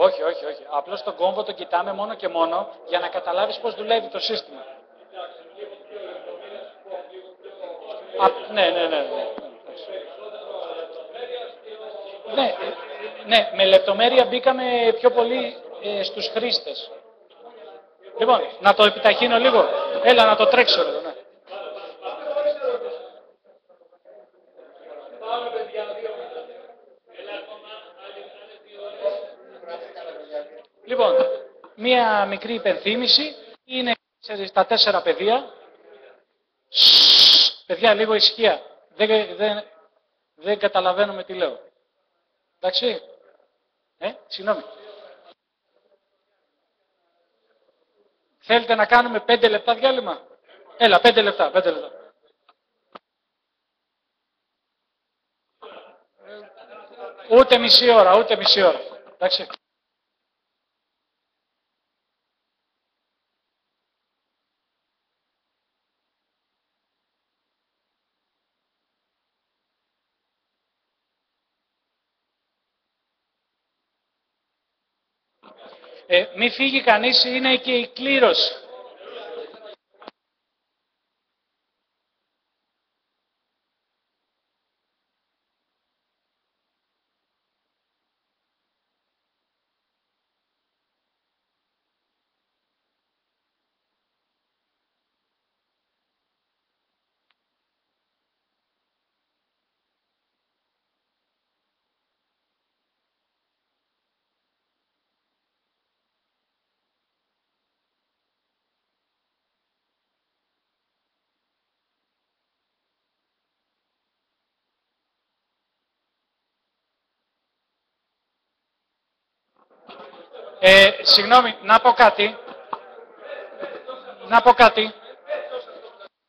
Όχι, όχι, όχι. Απλώς τον κόμβο τον κοιτάμε μόνο και μόνο για να καταλάβεις πώς δουλεύει το σύστημα. Ναι, ναι, ναι. Ναι, ναι, με λεπτομέρεια μπήκαμε πιο πολύ στους χρήστες. Λοιπόν, να το επιταχύνω λίγο. Έλα, να το τρέξω λίγο, ναι. Λοιπόν, μία μικρή υπενθύμηση. Είναι τα 4 παιδεία. Παιδιά, λίγο ησυχία. Δεν καταλαβαίνουμε τι λέω. Εντάξει. Συγγνώμη. Θέλετε να κάνουμε 5 λεπτά διάλειμμα? Έλα, 5 λεπτά, 5 λεπτά. Ούτε μισή ώρα, ούτε μισή ώρα. Εντάξει. Μη φύγει κανείς, είναι και η κλήρωση. Συγγνώμη, να πω κάτι.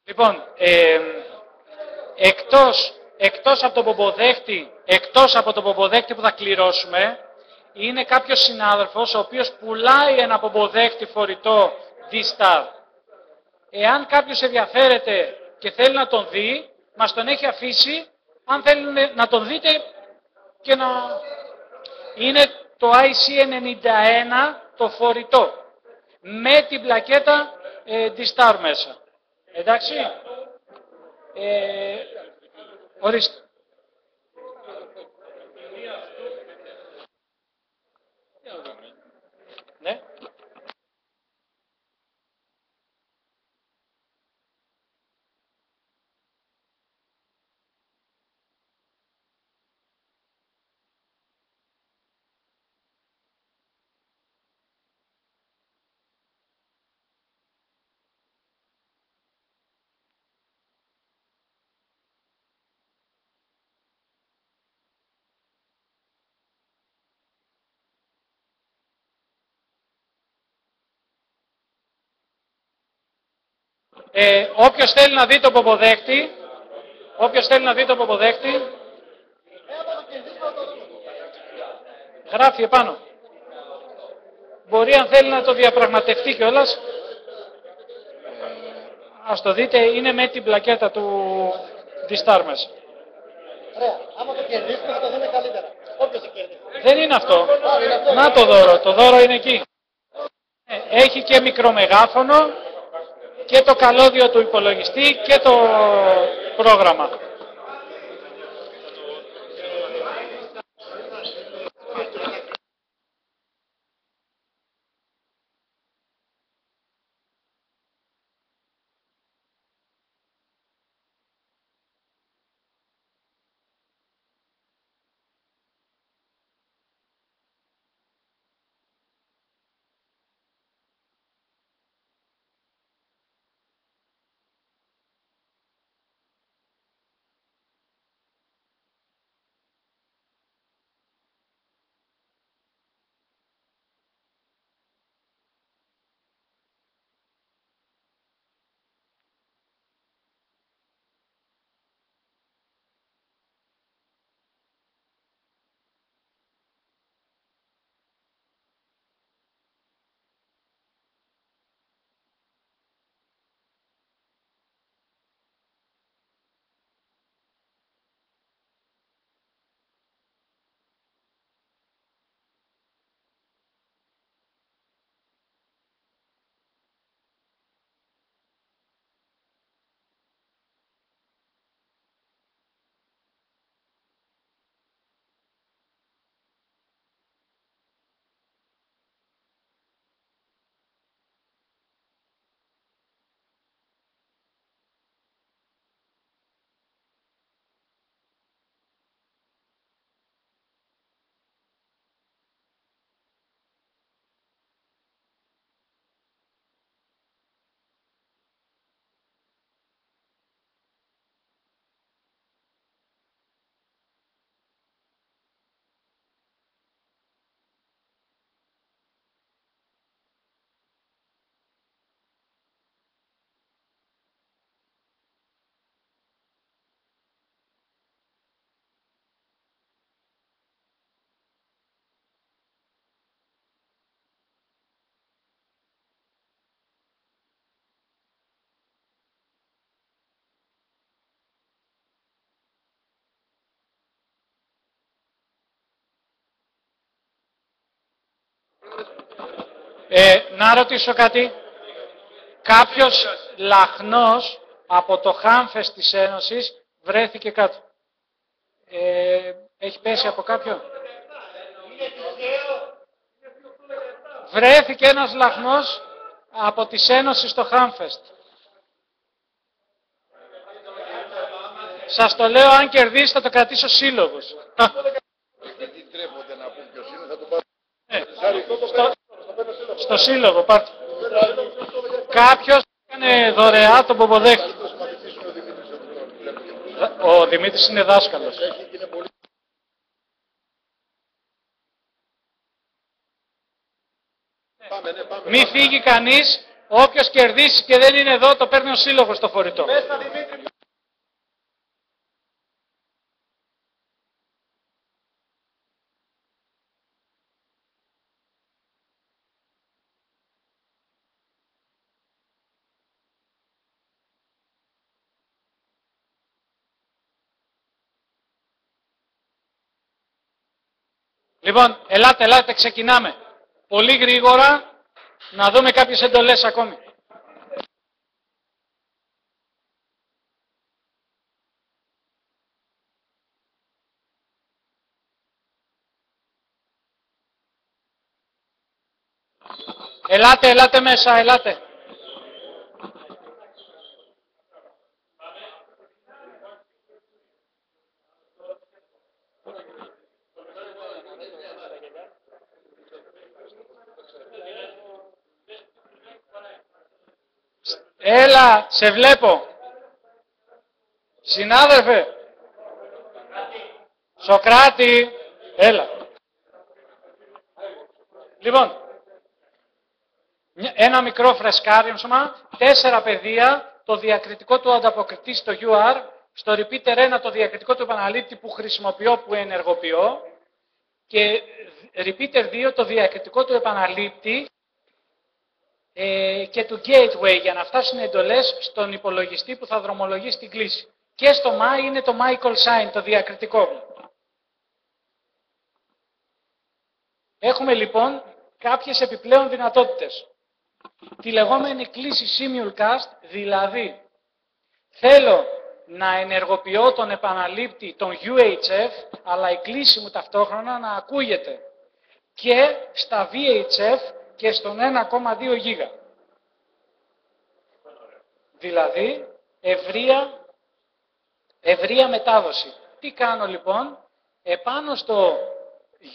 Λοιπόν, εκτός από τον πομποδέκτη που θα κληρώσουμε, είναι κάποιος συνάδελφος ο οποίος πουλάει ένα πομποδέκτη φορητό D-Star. Εάν κάποιος ενδιαφέρεται και θέλει να τον δει, μας τον έχει αφήσει. Αν θέλουν να τον δείτε και να... Είναι το IC91 το φορητό, με την πλακέτα D-Star μέσα. Εντάξει. Ορίστε. Ναι. Όποιος θέλει να δει το ποποδέκτη, γράφει επάνω. Μπορεί αν θέλει να το διαπραγματευτεί κιόλας. Ας το δείτε, είναι με την πλακέτα του D-Star μέσα. Ωραία, άμα το κερδίσουμε θα το δούμε καλύτερα. Όποιος το κερδίσει. Δεν είναι αυτό. Να το δώρο είναι εκεί. Έχει και μικρομεγάφωνο και το καλώδιο του υπολογιστή και το πρόγραμμα. Να ρωτήσω κάτι. Κάποιος λαχνός από το χάμφες της Ένωσης βρέθηκε κάτω. Έχει πέσει από κάποιον. Βρέθηκε ένας λαχνός από της Ένωσης στο Χάμφεστ. Σας το λέω, αν κερδίσει θα το κρατήσω σύλλογος. Γιατί τρέπονται να πούν ποιος είναι, θα το πάρω. Στο σύλλογο, πάρτε. Κάποιος έκανε δωρεά τον Ποποδέχτη. Ο Δημήτρης είναι δάσκαλος. Μη φύγει κανείς, όποιος κερδίσει και δεν είναι εδώ, το παίρνει ο σύλλογος στο φορητό. Λοιπόν, ελάτε, ξεκινάμε. Πολύ γρήγορα, να δούμε κάποιες εντολές ακόμη. Ελάτε μέσα, ελάτε. Έλα, σε βλέπω. Συνάδελφε. Σοκράτη. Έλα. Λοιπόν, ένα μικρό φρεσκάρισμα, 4 πεδία, το διακριτικό του ανταποκριτή στο UR, στο repeater 1 το διακριτικό του επαναλήπτη που χρησιμοποιώ, που ενεργοποιώ, και repeater 2 το διακριτικό του επαναλήπτη και του gateway για να φτάσουν εντολές στον υπολογιστή που θα δρομολογήσει την κλήση. Και στο my είναι το my call sign, το διακριτικό μου. Έχουμε λοιπόν κάποιες επιπλέον δυνατότητες. Τη λεγόμενη κλήση simulcast, δηλαδή θέλω να ενεργοποιώ τον επαναλήπτη, τον UHF, αλλά η κλήση μου ταυτόχρονα να ακούγεται και στα VHF και στον 1,2 γίγα. Δηλαδή ευρεία μετάδοση. Τι κάνω λοιπόν, επάνω στο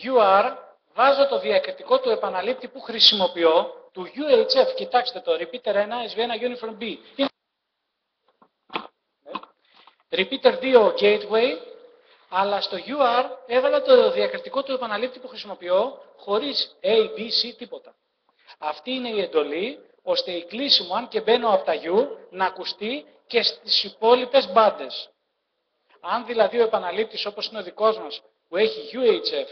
UR βάζω το διακριτικό του επαναλήπτη που χρησιμοποιώ, του UHF, κοιτάξτε το, repeater 1 SV1 uniform B. Repeater 2 gateway, αλλά στο UR έβαλα το διακριτικό του επαναλήπτη που χρησιμοποιώ χωρίς A, B, C, τίποτα. Αυτή είναι η εντολή, ώστε η κλήση μου, αν και μπαίνω από τα U, να ακουστεί και στις υπόλοιπες μπάντες. Αν δηλαδή ο επαναλήπτης όπως είναι ο δικός μας, που έχει UHF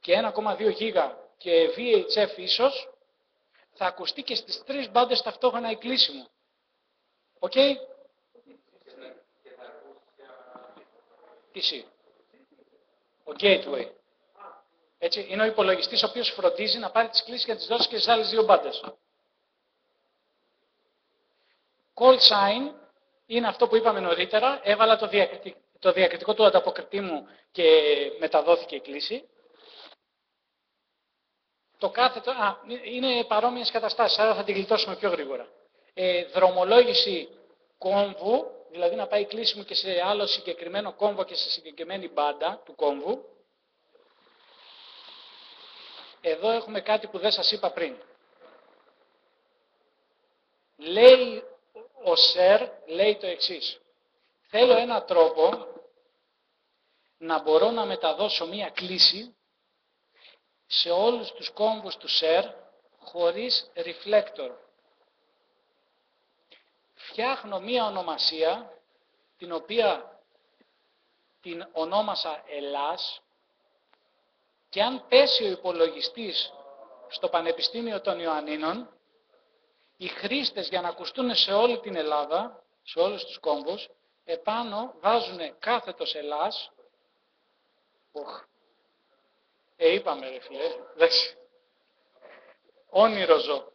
και 1,2 γίγα και VHF ίσως, θα ακουστεί και στις 3 μπάντες ταυτόχρονα η κλήση μου. Οκ? Τι ο gateway. Έτσι, είναι ο υπολογιστής ο οποίος φροντίζει να πάρει τις κλήσεις και να τις δώσει και στις άλλες 2 μπάντες. Call sign είναι αυτό που είπαμε νωρίτερα. Έβαλα το διακριτικό του ανταποκριτή μου και μεταδόθηκε η κλήση. Το κάθετο, είναι παρόμοιες καταστάσεις, άρα θα την γλιτώσουμε πιο γρήγορα. Δρομολόγηση κόμβου, δηλαδή να πάει η κλήση μου και σε άλλο συγκεκριμένο κόμβο και σε συγκεκριμένη μπάντα του κόμβου. Εδώ έχουμε κάτι που δεν σας είπα πριν. Λέει ο Σερ, λέει το εξής. Θέλω έναν τρόπο να μπορώ να μεταδώσω μία κλήση σε όλους τους κόμβους του Σερ χωρίς reflector. Φτιάχνω μία ονομασία, την οποία την ονόμασα Ελλάς, και αν πέσει ο υπολογιστής στο Πανεπιστήμιο των Ιωαννίνων, οι χρήστες για να ακουστούν σε όλη την Ελλάδα, σε όλους τους κόμβους, επάνω βάζουν κάθετος Ελλάς. Είπαμε ρε φίλε, εντάξει. Όνειρο ζω.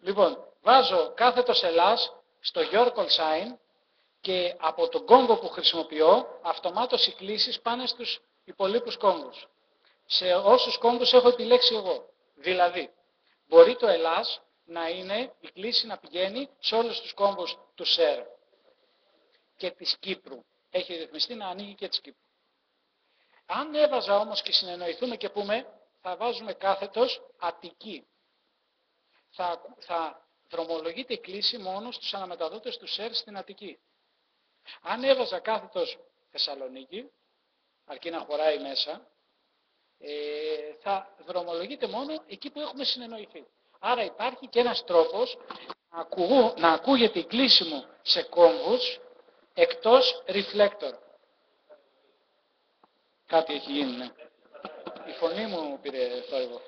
Λοιπόν, βάζω κάθετος Ελλάς στο Your Call Sign και από τον κόμβο που χρησιμοποιώ, αυτομάτως οι κλήσεις πάνε στους υπολείπους κόμβους. Σε όσους κόμβους έχω επιλέξει εγώ. Δηλαδή, μπορεί το Ελλάς να είναι η κλήση να πηγαίνει σε όλους τους κόμβους του ΣΕΡ και της Κύπρου. Έχει ρυθμιστεί να ανοίγει και της Κύπρου. Αν έβαζα όμως και συνεννοηθούμε και πούμε, θα βάζουμε κάθετος Αττική. Θα δρομολογείται η κλήση μόνο στους αναμεταδότες του ΣΕΡ στην Αττική. Αν έβαζα κάθετος Θεσσαλονίκη, αρκεί να χωράει μέσα, θα δρομολογείται μόνο εκεί που έχουμε συνεννοηθεί. Άρα υπάρχει και ένας τρόπος να ακούγεται η κλήση μου σε κόμβους εκτός reflector. Κάτι έχει γίνει, ναι. Η φωνή μου πήρε θόρυβο.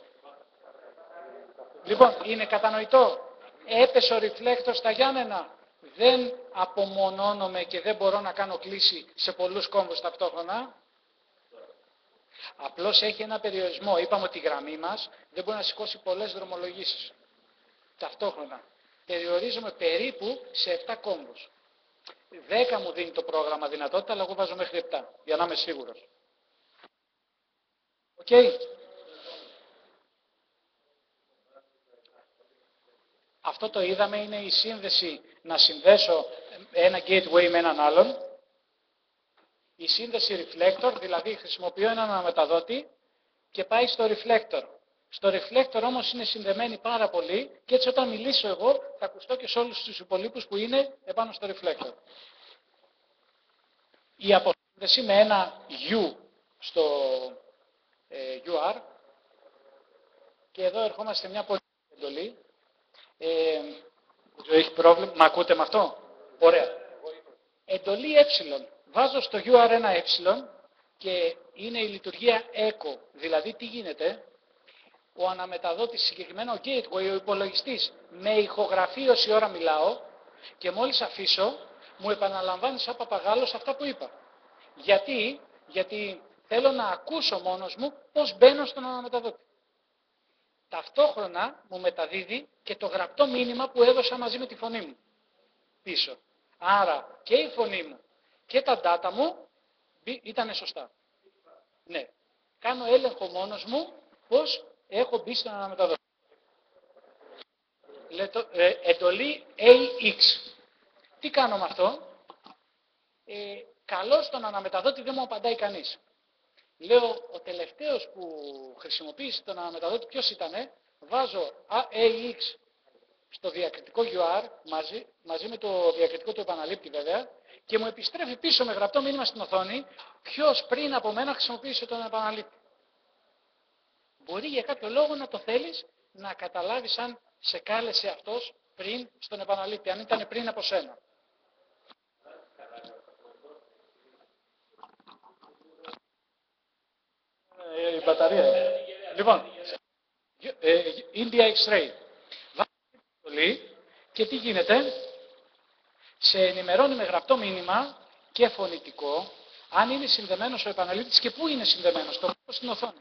Λοιπόν, είναι κατανοητό. Έπεσε ο reflector στα Γιάννενα. Δεν απομονώνομαι και δεν μπορώ να κάνω κλήση σε πολλούς κόμβους ταυτόχρονα. Απλώς έχει ένα περιορισμό. Είπαμε ότι η γραμμή μας δεν μπορεί να σηκώσει πολλές δρομολογήσεις ταυτόχρονα. Περιορίζομαι περίπου σε 7 κόμβους. 10 μου δίνει το πρόγραμμα δυνατότητα, αλλά εγώ βάζω μέχρι 7, για να είμαι σίγουρος. Οκ. Αυτό το είδαμε, είναι η σύνδεση να συνδέσω ένα gateway με έναν άλλον. Η σύνδεση reflector, δηλαδή χρησιμοποιώ έναν αναμεταδότη και πάει στο reflector. Στο reflector όμως είναι συνδεμένοι πάρα πολύ και έτσι όταν μιλήσω εγώ θα ακουστώ και σε όλους τους υπολείπους που είναι επάνω στο reflector. Η αποσύνδεση με ένα U στο UR και εδώ ερχόμαστε μια πολύ εντολή. Έχει πρόβλημα, μα ακούτε με αυτό? Ωραία. Εντολή ε. Βάζω στο UR ένα ε και είναι η λειτουργία echo. Δηλαδή τι γίνεται? Ο αναμεταδότης, συγκεκριμένα ο gateway, ο υπολογιστής, με ηχογραφεί όση ώρα μιλάω και μόλις αφήσω, μου επαναλαμβάνει σαν παπαγάλος αυτά που είπα. Γιατί θέλω να ακούσω μόνος μου πώς μπαίνω στον αναμεταδότη. Ταυτόχρονα μου μεταδίδει και το γραπτό μήνυμα που έδωσα μαζί με τη φωνή μου πίσω. Άρα και η φωνή μου και τα data μου ήταν σωστά. Ναι. Κάνω έλεγχο μόνος μου πώς έχω μπει στον αναμεταδότη. Εντολή AX. Τι κάνω με αυτό? Καλώς στον αναμεταδότη δεν μου απαντάει κανείς. Λέω, ο τελευταίος που χρησιμοποίησε τον αναμεταδότη ποιος ήτανε? Βάζω AX στο διακριτικό UR, μαζί με το διακριτικό του επαναλήπτη βέβαια, και μου επιστρέφει πίσω με γραπτό μήνυμα στην οθόνη ποιος πριν από μένα χρησιμοποίησε τον επαναλήπτη. Μπορεί για κάποιο λόγο να το θέλεις να καταλάβεις αν σε κάλεσε αυτός πριν στον επαναλήπτη, αν ήταν πριν από σένα. Η μπαταρία. Λοιπόν, India X-Ray. Βάζει και τι γίνεται? Σε ενημερώνει με γραπτό μήνυμα και φωνητικό αν είναι συνδεμένος ο επαναλήπτης και πού είναι συνδεμένος, το στην οθόνη.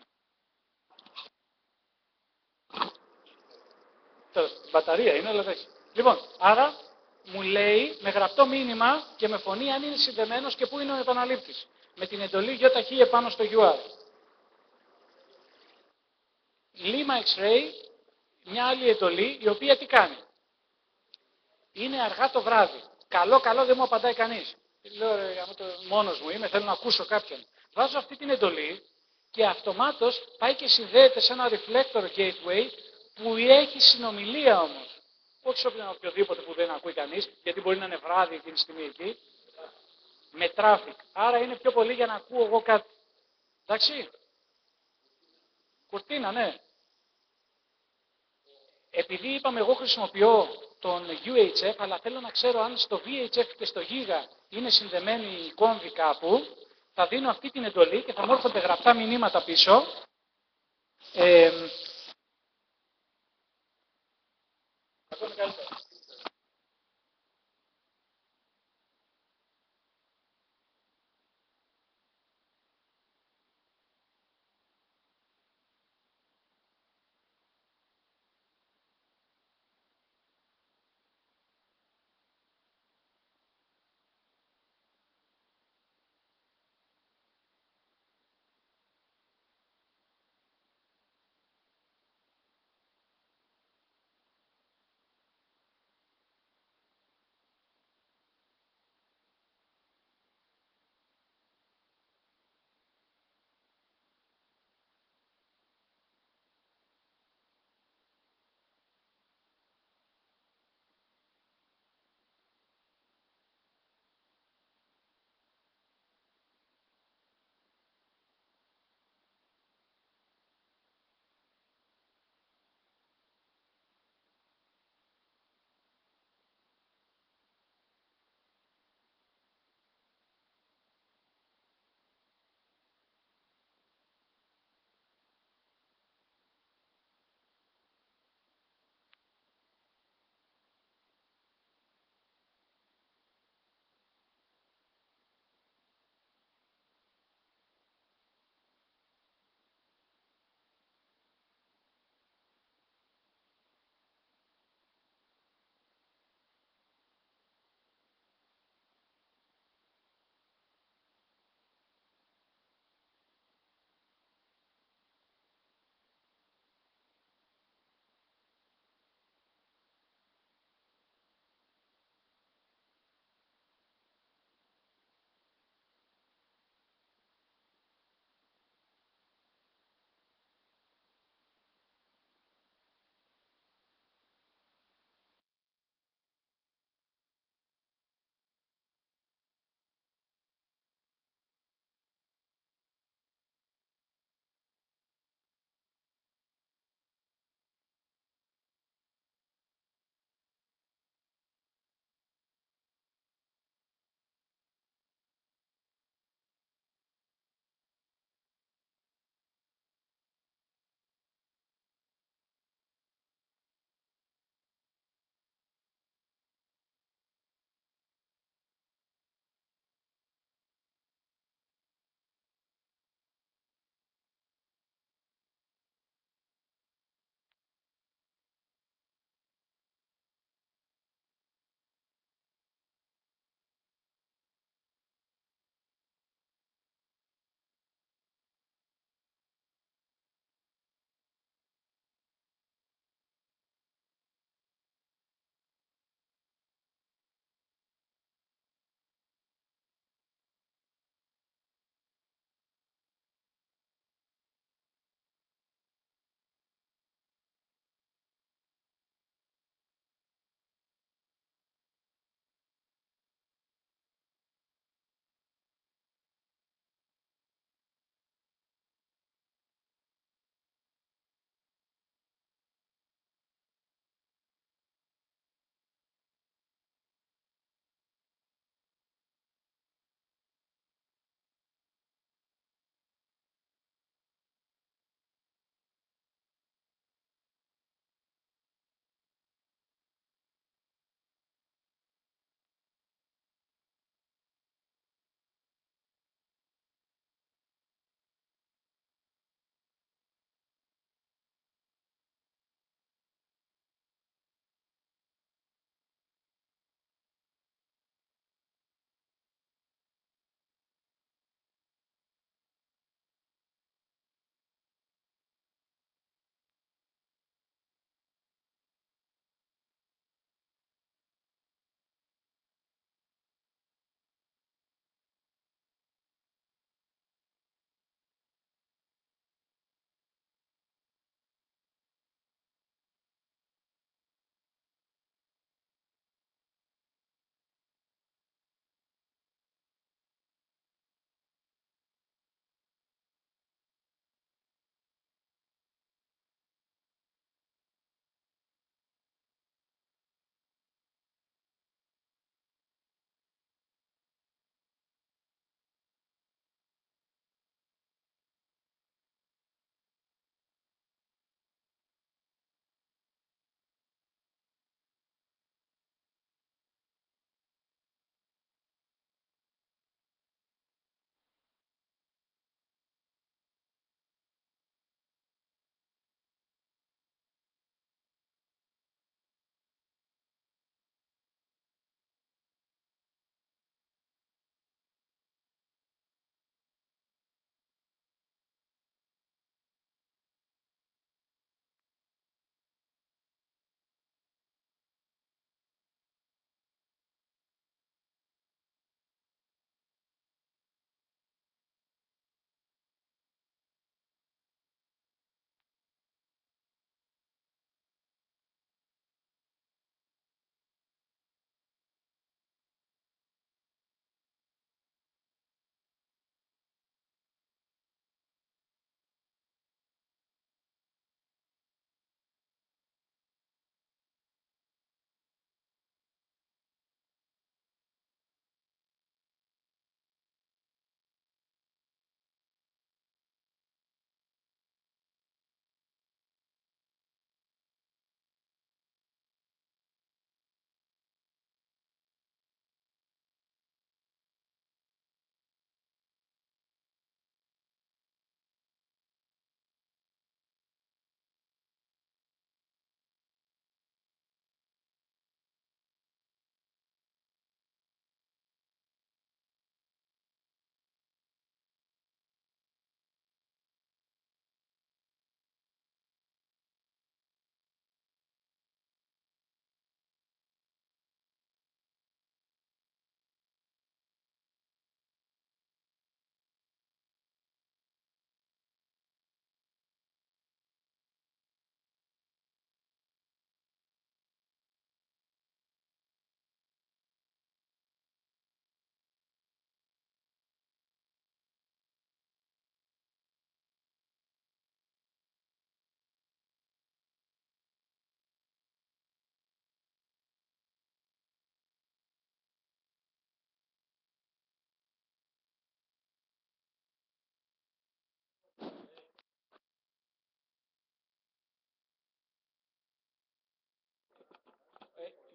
Μπαταρία είναι, αλλά έχει. Λοιπόν, άρα μου λέει με γραπτό μήνυμα και με φωνή αν είναι συνδεμένος και πού είναι ο επαναλήπτης. Με την εντολή ΙΧ επάνω στο UR. Lima X-Ray, μια άλλη εντολή, η οποία τι κάνει? Είναι αργά το βράδυ. Καλό δεν μου απαντάει κανείς. Λέω, μόνος μου είμαι, θέλω να ακούσω κάποιον. Βάζω αυτή την εντολή και αυτομάτως πάει και συνδέεται σε ένα reflector gateway που έχει συνομιλία όμως. Όχι σε οποιοδήποτε που δεν ακούει κανείς, γιατί μπορεί να είναι βράδυ εκείνη τη στιγμή εκεί. Με traffic. Άρα είναι πιο πολύ για να ακούω εγώ κάτι. Εντάξει. Κουρτίνα, ναι. Επειδή είπαμε εγώ χρησιμοποιώ τον UHF, αλλά θέλω να ξέρω αν στο VHF και στο GIGA είναι συνδεμένοι οι κόμβοι κάπου, θα δίνω αυτή την εντολή και θα μου έρχονται γραπτά μηνύματα πίσω.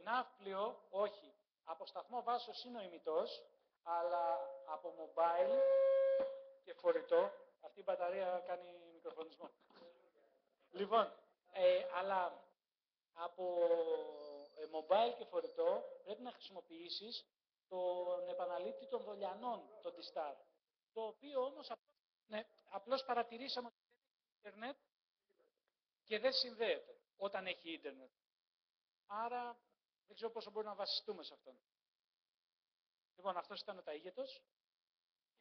ναύπλιο, όχι. Από σταθμό βάσεως είναι ο ημιτός, αλλά από mobile και φορητό, αυτή η μπαταρία κάνει μικροφωνισμό. Λοιπόν, αλλά από mobile και φορητό πρέπει να χρησιμοποιήσεις τον επαναλήπτη των δολιανών, τον D-Star. Το οποίο όμως απλώς παρατηρήσαμε ότι δεν έχει ίντερνετ και δεν συνδέεται όταν έχει ίντερνετ. Άρα δεν ξέρω πόσο μπορούμε να βασιστούμε σε αυτόν. Λοιπόν, αυτός ήταν ο ταΐγετος.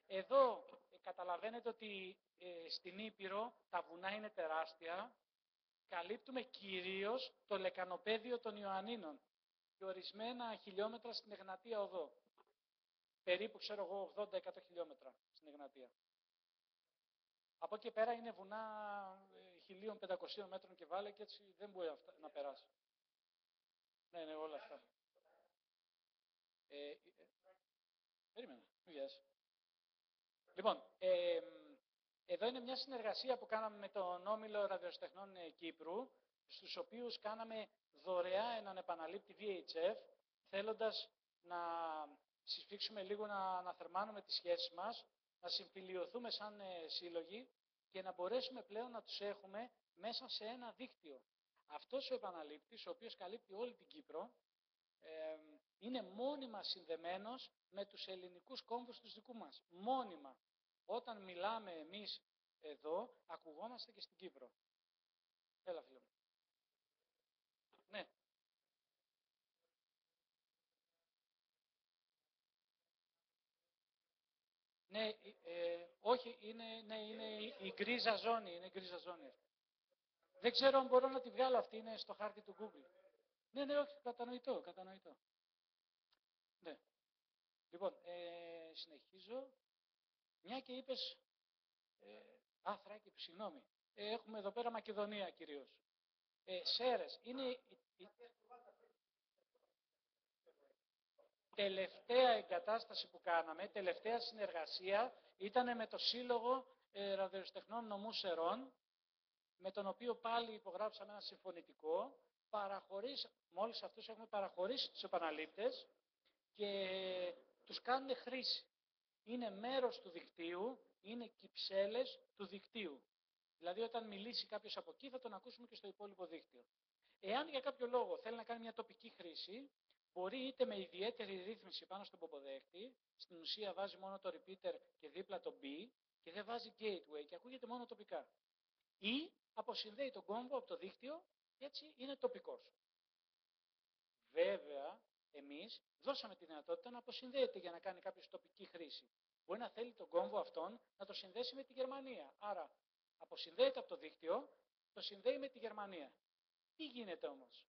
Εδώ καταλαβαίνετε ότι στην Ήπειρο τα βουνά είναι τεράστια. Καλύπτουμε κυρίως το λεκανοπέδιο των Ιωαννίνων και ορισμένα χιλιόμετρα στην Εγνατία οδό. Περίπου, ξέρω εγώ, 80-100 χιλιόμετρα στην Εγνατία. Από εκεί πέρα είναι βουνά 1.500 μέτρων και βάλε και έτσι δεν μπορεί να περάσει. Ναι, όλα αυτά. Περίμενα, μην βιάζει. Λοιπόν, εδώ είναι μια συνεργασία που κάναμε με τον Όμιλο Ραδιοστεχνών Κύπρου, στους οποίους κάναμε δωρεά έναν επαναλήπτη VHF, θέλοντας να συσφίξουμε λίγο, να αναθερμάνουμε τις σχέσεις μας, να συμφιλιωθούμε σαν σύλλογοι και να μπορέσουμε πλέον να τους έχουμε μέσα σε ένα δίκτυο. Αυτός ο επαναλήπτης, ο οποίος καλύπτει όλη την Κύπρο, είναι μόνιμα συνδεμένος με τους ελληνικούς κόμβους τους δικού μας. Μόνιμα. Όταν μιλάμε εμείς εδώ, ακουγόμαστε και στην Κύπρο. Έλα, φίλε μου. Ναι. Ναι, όχι, είναι η γκρίζα ζώνη. Είναι η γκρίζα ζώνη αυτή. Δεν ξέρω αν μπορώ να τη βγάλω αυτή, είναι στο χάρτη του Google. Ναι, όχι, κατανοητό. Ναι. Λοιπόν, συνεχίζω. Μια και είπες, Θράκη, συγγνώμη. Έχουμε εδώ πέρα Μακεδονία κυρίως. Σέρες, είναι η τελευταία εγκατάσταση που κάναμε, τελευταία συνεργασία, ήταν με το Σύλλογο Ραδιοστεχνών Νομού Σερών, με τον οποίο πάλι υπογράψαμε ένα συμφωνητικό. Μόλις αυτούς έχουμε παραχωρήσει τους επαναλήπτες και τους κάνουν χρήση. Είναι μέρος του δικτύου, είναι κυψέλες του δικτύου. Δηλαδή όταν μιλήσει κάποιος από εκεί θα τον ακούσουμε και στο υπόλοιπο δίκτυο. Εάν για κάποιο λόγο θέλει να κάνει μια τοπική χρήση, μπορεί είτε με ιδιαίτερη ρύθμιση πάνω στον ποποδέκτη, στην ουσία βάζει μόνο το repeater και δίπλα το B και δεν βάζει gateway και ακούγεται μόνο τοπικά. Ή αποσυνδέει τον κόμβο από το δίκτυο και έτσι είναι τοπικός. Βέβαια, εμείς δώσαμε τη δυνατότητα να αποσυνδέεται για να κάνει κάποιος τοπική χρήση. Μπορεί να θέλει τον κόμβο αυτόν να το συνδέσει με τη Γερμανία. Άρα, αποσυνδέεται από το δίκτυο, το συνδέει με τη Γερμανία. Τι γίνεται όμως?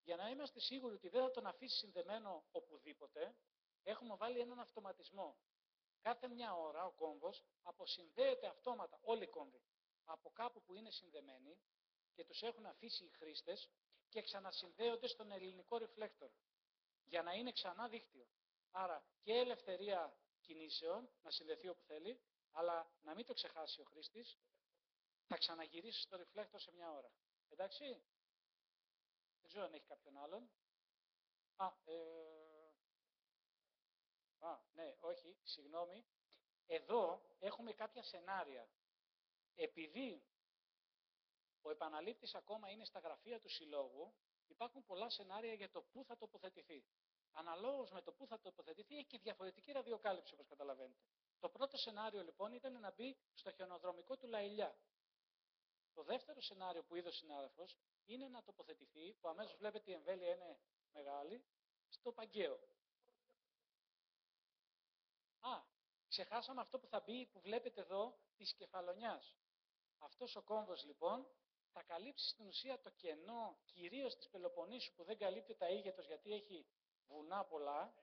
Για να είμαστε σίγουροι ότι δεν θα τον αφήσει συνδεμένο οπουδήποτε, έχουμε βάλει έναν αυτοματισμό. Κάθε μια ώρα ο κόμβος αποσυνδέεται αυτόματα, όλοι οι κόμβοι, από κάπου που είναι συνδεμένοι και τους έχουν αφήσει οι χρήστες και ξανασυνδέονται στον ελληνικό ρεφλέκτορ για να είναι ξανά δίκτυο. Άρα και ελευθερία κινήσεων, να συνδεθεί όπου θέλει, αλλά να μην το ξεχάσει ο χρήστης, θα ξαναγυρίσει στο ρεφλέκτορ σε μια ώρα. Εντάξει? Δεν ξέρω αν έχει κάποιον άλλον. Ναι, όχι, συγγνώμη. Εδώ έχουμε κάποια σενάρια. Επειδή ο επαναλήπτης ακόμα είναι στα γραφεία του συλλόγου, υπάρχουν πολλά σενάρια για το πού θα τοποθετηθεί. Αναλόγως με το πού θα τοποθετηθεί, έχει και διαφορετική ραδιοκάλυψη, όπως καταλαβαίνετε. Το πρώτο σενάριο, λοιπόν, ήταν να μπει στο χιονοδρομικό του Λαϊλιά. Το δεύτερο σενάριο που είδε ο συνάδελφος είναι να τοποθετηθεί, που αμέσως βλέπετε η εμβέλεια είναι μεγάλη, στο Παγκαίο. Ξεχάσαμε αυτό που θα μπει, που βλέπετε εδώ, της Κεφαλονιάς. Αυτός ο κόμβος, λοιπόν, θα καλύψει στην ουσία το κενό, κυρίως της Πελοποννήσου, που δεν καλύπτει τα Αίγετος γιατί έχει βουνά πολλά.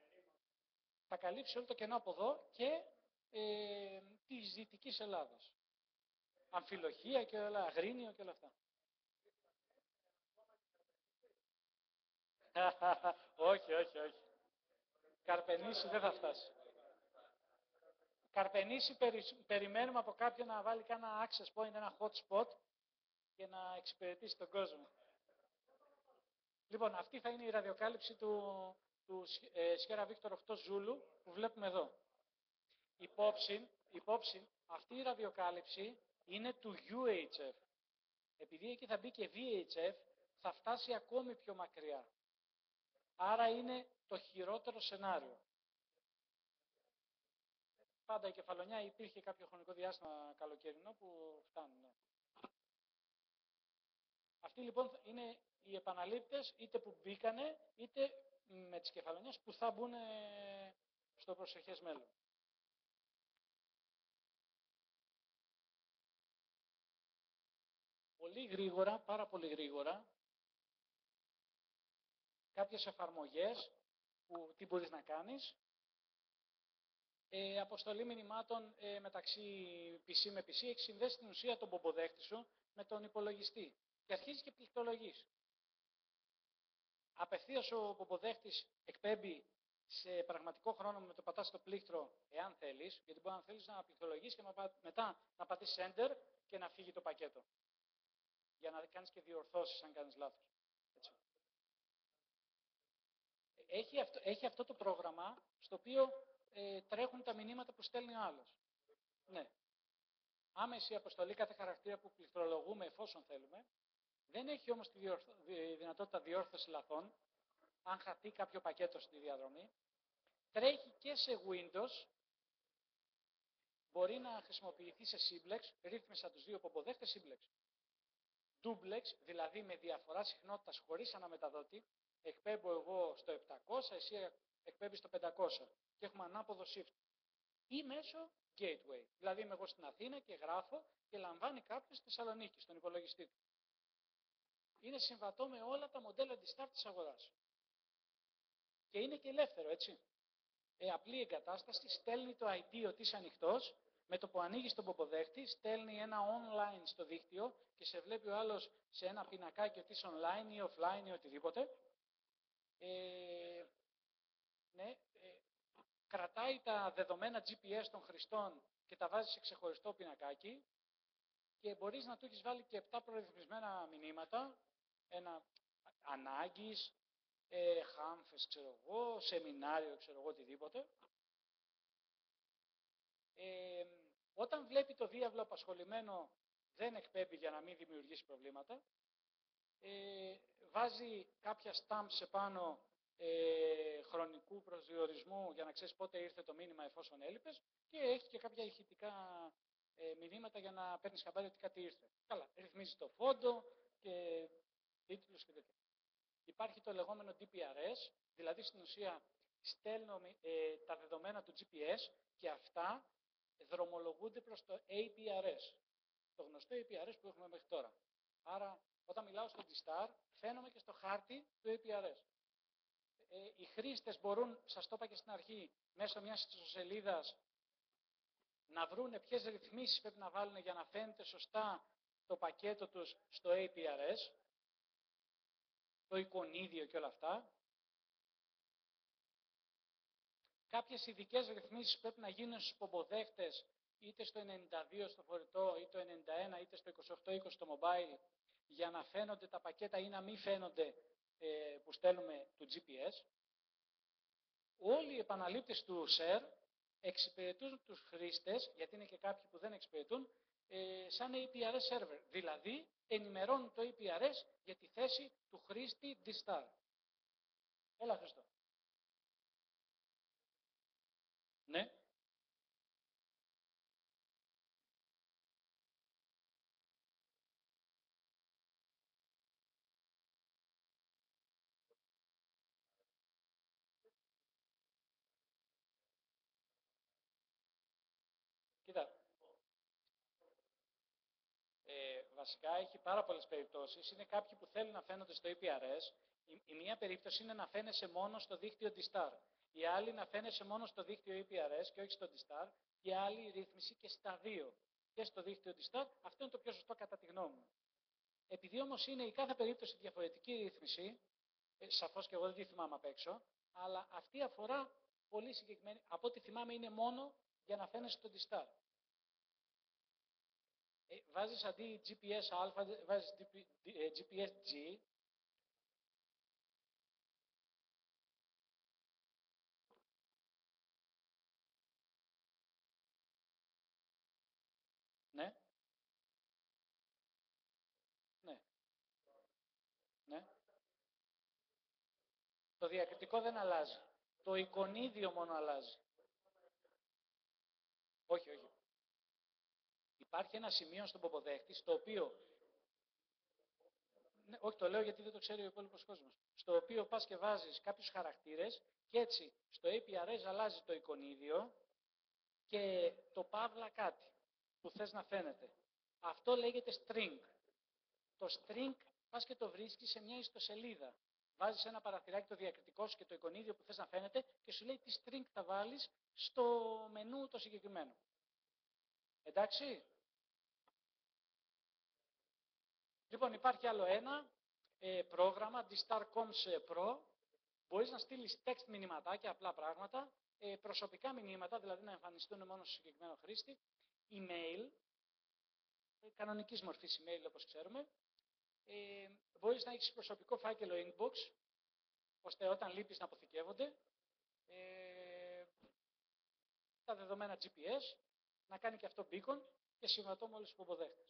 Θα καλύψει όλο το κενό από εδώ και της Δυτικής Ελλάδας. Αμφιλοχία και όλα, Αγρίνιο και όλα αυτά. Όχι. Καρπενήσι δεν θα φτάσει. Καρπενήσι περιμένουμε από κάποιον να βάλει κάνα access point, ένα hot spot και να εξυπηρετήσει τον κόσμο. Λοιπόν, αυτή θα είναι η ραδιοκάλυψη του Sierra Victor 8 Zulu που βλέπουμε εδώ. Υπόψη, αυτή η ραδιοκάλυψη είναι του UHF. Επειδή εκεί θα μπει και VHF, θα φτάσει ακόμη πιο μακριά. Άρα είναι το χειρότερο σενάριο. Πάντα η κεφαλονιά υπήρχε κάποιο χρονικό διάστημα καλοκαιρινό που φτάνουν. Ναι. Αυτοί λοιπόν είναι οι επαναλήπτες είτε που μπήκανε είτε με τις κεφαλονιές που θα μπουν στο προσεχές μέλλον. Πολύ γρήγορα, πάρα πολύ γρήγορα, κάποιες εφαρμογές που τι μπορείς να κάνεις. Αποστολή μηνυμάτων μεταξύ PC με PC έχει συνδέσει την ουσία τον πομποδέχτη σου με τον υπολογιστή και αρχίζει και πληκτρολογείς. Απευθείας ο πομποδέχτης εκπέμπει σε πραγματικό χρόνο με το πατάς στο πλήκτρο, εάν θέλεις, γιατί μπορεί να θέλεις να πληκτρολογείς και μετά να πατήσεις Enter και να φύγει το πακέτο. Για να κάνεις και διορθώσεις αν κάνεις λάθος. Έτσι. Έχει αυτό το πρόγραμμα στο οποίο τρέχουν τα μηνύματα που στέλνει ο άλλος. Ναι. Άμεση αποστολή κάθε χαρακτήρα που πληκτρολογούμε εφόσον θέλουμε. Δεν έχει όμως τη δυνατότητα διόρθωση λαθών, αν χαθεί κάποιο πακέτο στη διαδρομή. Τρέχει και σε Windows, μπορεί να χρησιμοποιηθεί σε Simplex, ρύθμισα τους δύο πομποδέχτες Simplex. Duplex, δηλαδή με διαφορά συχνότητας χωρίς αναμεταδότη, εκπέμπω εγώ στο 700, εσύ εκπέμπεις στο 500 και έχουμε ανάποδο shift. Ή μέσω gateway, δηλαδή είμαι εγώ στην Αθήνα και γράφω και λαμβάνει κάποιος στη Θεσσαλονίκη, στον υπολογιστή του. Είναι συμβατό με όλα τα μοντέλα D-Start της αγοράς. Και είναι και ελεύθερο, έτσι. Απλή εγκατάσταση, στέλνει το ID ότι είσαι ανοιχτός, με το που ανοίγει τον πομποδέχτη, στέλνει ένα online στο δίκτυο και σε βλέπει ο άλλος σε ένα πινακάκι ότι είσαι online ή offline ή οτιδήποτε. Κρατάει τα δεδομένα GPS των χρηστών και τα βάζει σε ξεχωριστό πινακάκι και μπορείς να του έχεις βάλει και 7 προρυθμισμένα μηνύματα, ένα ανάγκης, χάμφες, ξέρω εγώ, σεμινάριο, ξέρω εγώ, οτιδήποτε. Όταν βλέπει το διάβλο απασχολημένο, δεν εκπέμπει για να μην δημιουργήσει προβλήματα. Βάζει κάποια stamps επάνω χρονικού προσδιορισμού για να ξέρεις πότε ήρθε το μήνυμα εφόσον έλειπες και έχει και κάποια ηχητικά μηνύματα για να παίρνεις χαμπάρι ότι κάτι ήρθε. Καλά, ρυθμίζει το φόντο και τίτλους και τέτοια. Υπάρχει το λεγόμενο DPRS, δηλαδή στην ουσία στέλνω τα δεδομένα του GPS και αυτά δρομολογούνται προς το APRS, το γνωστό APRS που έχουμε μέχρι τώρα. Άρα, όταν μιλάω στο D-Star, φαίνομαι και στο χάρτη του APRS. Οι χρήστες μπορούν, σας το είπα και στην αρχή, μέσω μιας ιστοσελίδας να βρουν ποιες ρυθμίσεις πρέπει να βάλουν για να φαίνεται σωστά το πακέτο τους στο APRS, το εικονίδιο και όλα αυτά. Κάποιες ειδικές ρυθμίσεις πρέπει να γίνουν στους πομποδέχτες, είτε στο 92 στο φορητό, είτε το 91, είτε στο 2820 στο mobile, για να φαίνονται τα πακέτα ή να μην φαίνονται που στέλνουμε του GPS. Όλοι οι επαναλήπτες του share εξυπηρετούν τους χρήστες, γιατί είναι και κάποιοι που δεν εξυπηρετούν, σαν APRS server. Δηλαδή, ενημερώνουν το APRS για τη θέση του χρήστη D-Star. Έλα, Χριστό. Ναι. Κοίτα, βασικά έχει πάρα πολλές περιπτώσεις. Είναι κάποιοι που θέλουν να φαίνονται στο APRS. Η μία περίπτωση είναι να φαίνεσαι μόνο στο δίκτυο D-Star. Η άλλη να φαίνεσαι μόνο στο δίκτυο APRS και όχι στο D-Star. Η άλλη ρύθμιση και στα δύο. Και στο δίκτυο D-Star. Αυτό είναι το πιο σωστό κατά τη γνώμη μου. Επειδή όμως είναι η κάθε περίπτωση διαφορετική ρύθμιση, σαφώς και εγώ δεν τη θυμάμαι απ' έξω, αλλά αυτή αφορά πολύ συγκεκριμένη, από ό,τι θυμάμαι είναι μόνο για να φαίνεσαι στο D-Star. Βάζεις αντί GPS α, βάζεις GPS G Το διακριτικό δεν αλλάζει. Το εικονίδιο μόνο αλλάζει. Όχι, όχι. Υπάρχει ένα σημείο στον ποποδέχτη, στο οποίο, ναι, όχι το λέω γιατί δεν το ξέρει ο υπόλοιπος κόσμος, στο οποίο πας και βάζεις κάποιους χαρακτήρες και έτσι στο APRS αλλάζει το εικονίδιο και το παύλα κάτι που θες να φαίνεται. Αυτό λέγεται string. Το string πας και το βρίσκεις σε μια ιστοσελίδα. Βάζεις ένα παραθυράκι το διακριτικό σου και το εικονίδιο που θες να φαίνεται και σου λέει τι string θα βάλεις στο μενού το συγκεκριμένο. Εντάξει. Λοιπόν, υπάρχει άλλο ένα πρόγραμμα, DStarComms Pro. Μπορείς να στείλεις text μηνυματάκια, απλά πράγματα, προσωπικά μηνύματα, δηλαδή να εμφανιστούν μόνο στο συγκεκριμένο χρήστη, email, κανονικής μορφής email όπως ξέρουμε. Μπορείς να έχεις προσωπικό φάκελο inbox, ώστε όταν λείπεις να αποθηκεύονται. Τα δεδομένα GPS, να κάνει και αυτό beacon και συμβατό με όλους τους υποδέχτες.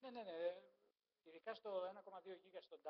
Ναι. Ειδικά στο 1,2 GB στον